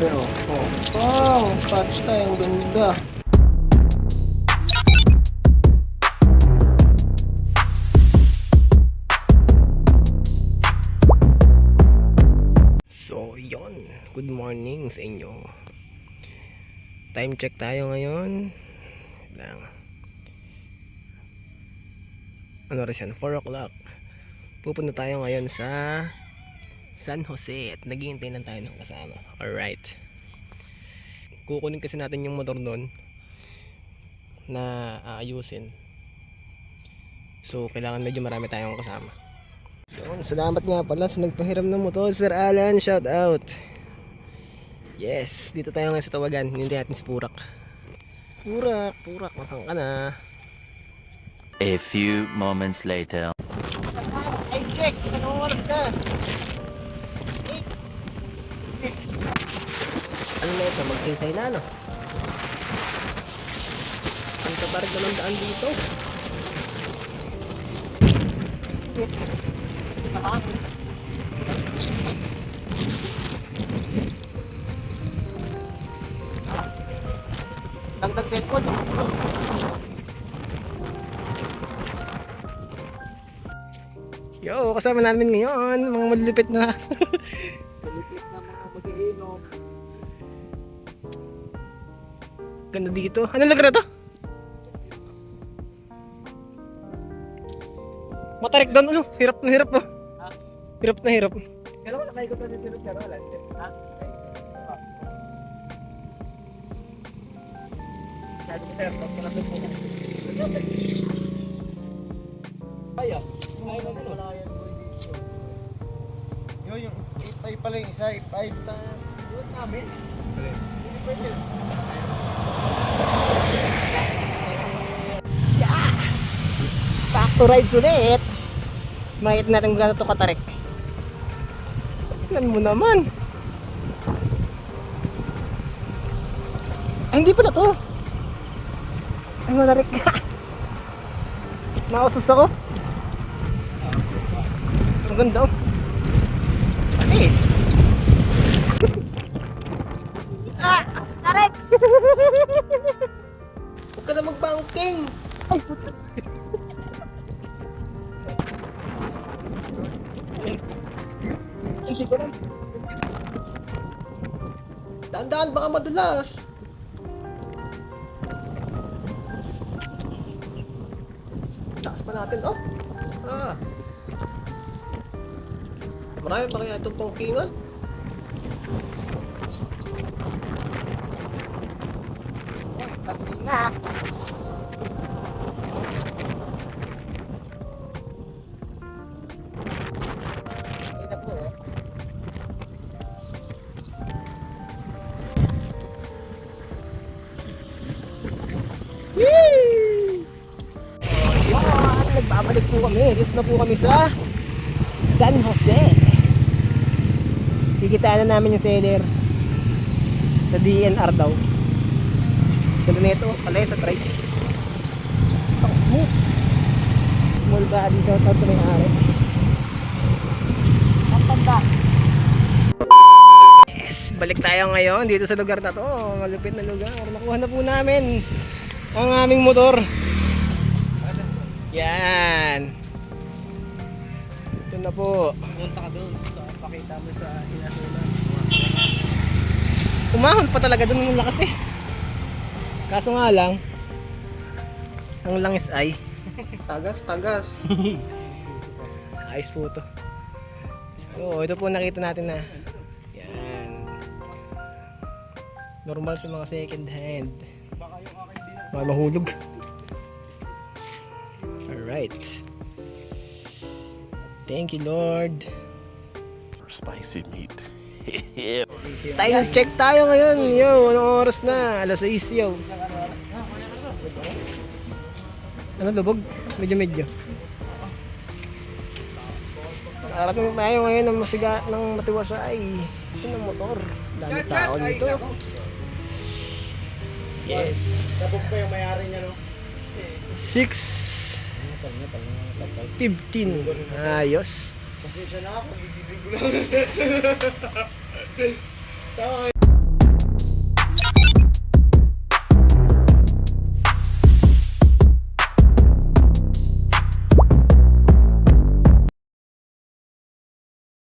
Oh, oh. Wow, patay, ang ganda. So, yon. Good morning sa inyo. Time check tayo ngayon. Lang. Ano rin yan? 4 o'clock. Pupunta tayo ngayon sa San Jose at naghihintay lang tayo ng kasama. Alright. Kukunin kasi natin yung motor doon na aayusin. So, kailangan medyo marami tayong kasama. Yun, salamat nga pala sa nagpahiram ng motor, Sir Alan. Shout out. Yes, dito tayo ngayon sa Tawagan. Hindi natin si Purak. Purak, masang ka na? A few moments later. Ay, check! Anong oras ka? Ano na ito? Magsaysay na, no? Ang tabarag na ng daan dito. Dagdag cellphone. Yo, kasama namin ngayon mga malulupit na malulupit na mga mag-iinom. Ganda dito. Anong lugar na to? Matarik doon, ano? Hirap na hirap po. Hirap na hirap. Kailan ko nakaikot na si Sir Alan? Ha? Sabi ko sir, pagkakas po na. Kaya? Ay, na ano? Yung 8.5 pala yung isa, 8.5 na yun namin. Hindi pwede. Yeah! Back to rides ulit. Makikita natin kung gano'n ito katarik. Tignan mo naman. Ay, hindi pala to. Ay, malarik ka. Nausos ako. Ang ganda oh. Patis. Tarik! Huwag ka na magbangking. Ay, puto. Hindi ko lang. Daan-daan, baka madulas. Taas pa natin, oh. Marami pa kaya itong pangkingan? Tapos na. Ito po eh. Yee! Yan! Nagbabalik po kami. Dito na po kami sa San Jose. Kikitaan na namin yung seller sa DNR daw. Ganda na ito, palay sa trike. Ang smooth. Small body, shoutout sa may-ari. Ang tanda. Yes, balik tayo ngayon dito sa lugar na to. Malupit na lugar. Nakuha na po namin ang aming motor. Yan. Ito na po. Punta ka doon. Pakita mo sa inasulan. Umahon pa talaga doon ng lakas eh. Kaso nga lang, ang langis ay tagas. Ayos po to. So, ito po nakita natin na yan. Normal sa mga second hand. Baka mahulog. Alright. Thank you, Lord. Spicy meat. Time check tayo ngayon. Yo, anong oras na? Alas 6 yo. Ano lubog? Medyo. Nakarating tayo ngayon ng ng Matiwasay. Ito ng motor. Dami tao dito. Yes. Sabog pa yung mayari niya, no? 6:15. Ayos. Pasensya na ako, gigising ko lang.